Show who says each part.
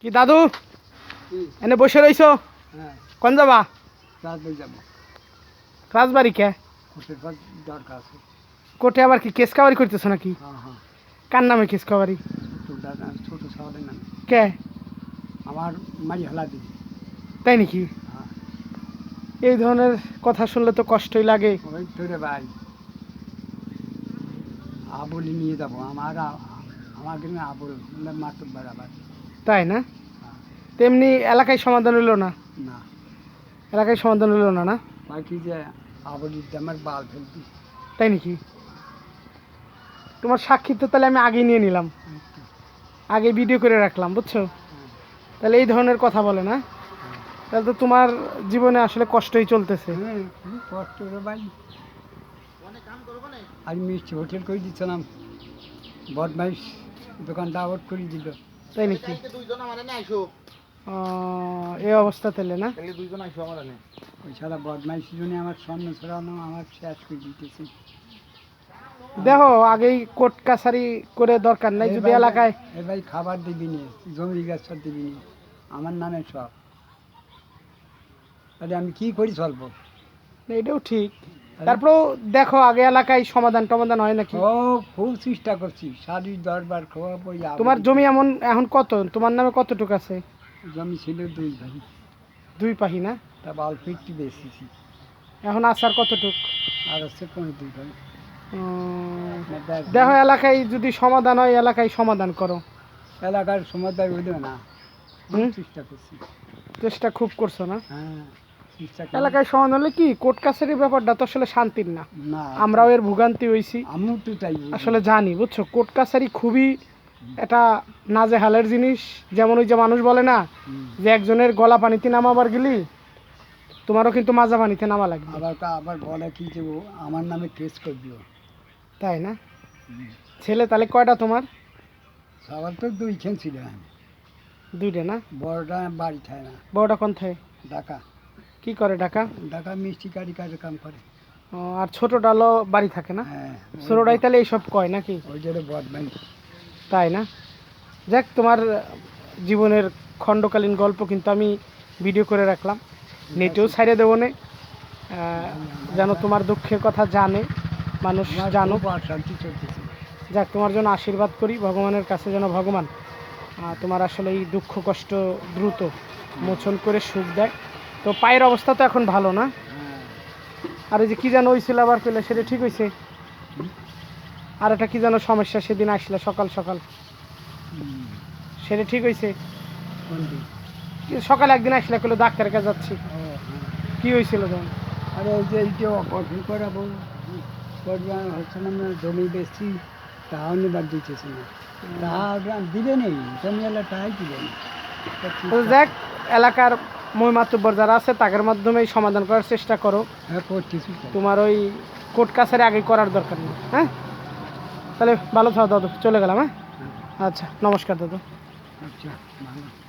Speaker 1: কি দাদু
Speaker 2: হুম,
Speaker 1: এনে বসে রইছো?
Speaker 2: হ্যাঁ,
Speaker 1: কোন যাবা?
Speaker 2: রাজবাড়ি যাবো।
Speaker 1: রাজবাড়ি কে?
Speaker 2: কোর্টের কাজ দরকার আছে।
Speaker 1: কোর্টে আবার কি কেস কাবারি করতেছো নাকি?
Speaker 2: হ্যাঁ হ্যাঁ,
Speaker 1: কার নামে কেস কাবারি?
Speaker 2: ছোট শহরের নামে
Speaker 1: কে?
Speaker 2: আমার মাই হালা দিবি।
Speaker 1: তাই নাকি?
Speaker 2: হ্যাঁ,
Speaker 1: এই ধরনের কথা শুনলে তো কষ্টই লাগে।
Speaker 2: ওই তোরে ভাই আবুলি নিয়ে যাবো। আমার কিন্তু আবুল মাতুর বাড়াবার।
Speaker 1: তাই না?
Speaker 2: হ্যাঁ,
Speaker 1: তেমনি এলাকায় সমাধান হইলো না?
Speaker 2: না
Speaker 1: এলাকায় সমাধান হইলো না না?
Speaker 2: বাকি যে আবুলির আমার বাল ফেলবি।
Speaker 1: তাই নাকি? তোমার সাক্ষী তো তাহলে আমি আগেই নিয়ে নিলাম, আগে ভিডিও করে রাখলাম, বুঝছো? তাহলে এই ধরনের কথা বলে না, তাহলে তো তোমার জীবনে আসলে কষ্টই চলতেছে।
Speaker 2: হ্যাঁ, খুব কষ্ট রে ভাই। আজ মিষ্টি হোটেল করে দিচ্ছিলাম, বদমাইশ দোকানটা আউট করে দিল।
Speaker 1: তাই নাকি? এই অবস্থা তাহলে না?
Speaker 2: ওই সারা বদমাইশি জন্য আমার স্বর্ণ ছড়ানো আমার শেষ করে দিতেছে।
Speaker 1: দেখো আগেই কোর্ট কাছারি করে দরকার নাই, যদি এলাকায়
Speaker 2: এ ভাই খাবার দিবি নি, জমি গাছ সব দিবি নি, আমার নামে সব। তাহলে আমি কি করি চলবো?
Speaker 1: এটাও ঠিক। তারপরেও দেখো আগে এলাকায় সমাধান টমাধান হয় নাকি?
Speaker 2: ও খুব চেষ্টা করছি, সারি দরবার খাওয়া বই।
Speaker 1: তোমার জমি এমন এখন কত, তোমার নামে কতটুকু আছে?
Speaker 2: জমি ছিল 2 ভাই,
Speaker 1: 2 পাহি না?
Speaker 2: তা বাল ফিরটি বেশিছি।
Speaker 1: এখন আসার কতটুক?
Speaker 2: আর হচ্ছে 2 ভাই।
Speaker 1: দেখো এলাকায় যদি সমাধান হয়, এলাকায় সমাধান করো।
Speaker 2: এলাকার সমাধান হইল না, খুব চেষ্টা করছি।
Speaker 1: চেষ্টা খুব করছো না?
Speaker 2: হ্যাঁ, চেষ্টা
Speaker 1: এলাকায় সমাধান হলে কি কোর্ট কাছারির ব্যাপারটা তো আসলে শান্তির না।
Speaker 2: না,
Speaker 1: আমরাও এর ভোগান্তি হইছি,
Speaker 2: আমিও তো তাই বুঝি।
Speaker 1: আসলে জানি, বুঝছো? কোর্ট কাছারি খুবই এটা নাজেহালের জিনিস। যেমন ওই যে মানুষ বলে না
Speaker 2: হুম।
Speaker 1: যে একজনের গলা পানিতে নামাবার গেলি তোমারও কিন্তু মাজা পানিতে নামা লাগবে,
Speaker 2: আবার বলে কি যে ও আমার নামে কেস করবি ও।
Speaker 1: তাই না? ছেলে তাহলে কয়টা তোমার?
Speaker 2: সবার তো 2 ছিল।
Speaker 1: 2টা না?
Speaker 2: বড়টা বাড়ি থাকে না,
Speaker 1: বড়টা কোন থাকে?
Speaker 2: ঢাকা।
Speaker 1: কি করে ঢাকা?
Speaker 2: ঢাকা মিষ্টি কারি কাজে কাম করে।
Speaker 1: ও, আর ছোটটা হলো বাড়ি থাকে না?
Speaker 2: হ্যাঁ,
Speaker 1: ছোটটাই তাহলে এইসব কয় নাকি?
Speaker 2: ওই জন্য বদমাই।
Speaker 1: তাই না? যাক, তোমার জীবনের খণ্ডকালীন গল্প কিন্তু আমি ভিডিও করে রাখলাম, নেটেও ছাইড়ে দেবো না, যেন তোমার দুঃখের কথা জানে মানুষ, জানো।
Speaker 2: শান্তি চলতেছে।
Speaker 1: যাক, তোমার জন্য আশীর্বাদ করি ভগবানের কাছে, যেন ভগবান তোমার আসলে এই দুঃখ কষ্ট দ্রুত মোচন করে সুখ দেয়। তো পায়ের অবস্থা তো এখন ভালো না?
Speaker 2: হ্যাঁ,
Speaker 1: আর এই যে কি যেন হয়েছিল আবার পেলে, সেটা ঠিক হয়েছে? আর একটা কি যেন সমস্যা সেদিন আসলে সকাল সকাল,
Speaker 2: হুম।
Speaker 1: সেটা ঠিক হয়েছে?
Speaker 2: কোনটি?
Speaker 1: সকালে একদিন আসলে কইলো ডাক্তারের কাছে যাচ্ছি,
Speaker 2: ও হ্যাঁ,
Speaker 1: কি হয়েছিল তখন?
Speaker 2: আরে ওই যে এই যে অপারেশন করাবো, করবা হচ্ছে না, আমরা জমি বেশি, তাও নিবার দিতেছে না। তা দিবে নেই, জমি এলা তাই দিবে না।
Speaker 1: তো দেখ, এলাকার মহিমাতুব্বর যারা আছে তাদের মাধ্যমেই সমাধান করার চেষ্টা করো।
Speaker 2: হ্যাঁ, করতেছি তো।
Speaker 1: তোমার ওই কোর্ট কাছারি আগে করার দরকার নেই। হ্যাঁ, তাহলে ভালো থাও দাদু, চলে গেলাম। হ্যাঁ,
Speaker 2: হ্যাঁ,
Speaker 1: আচ্ছা, নমস্কার দাদু।
Speaker 2: আচ্ছা, ভালো।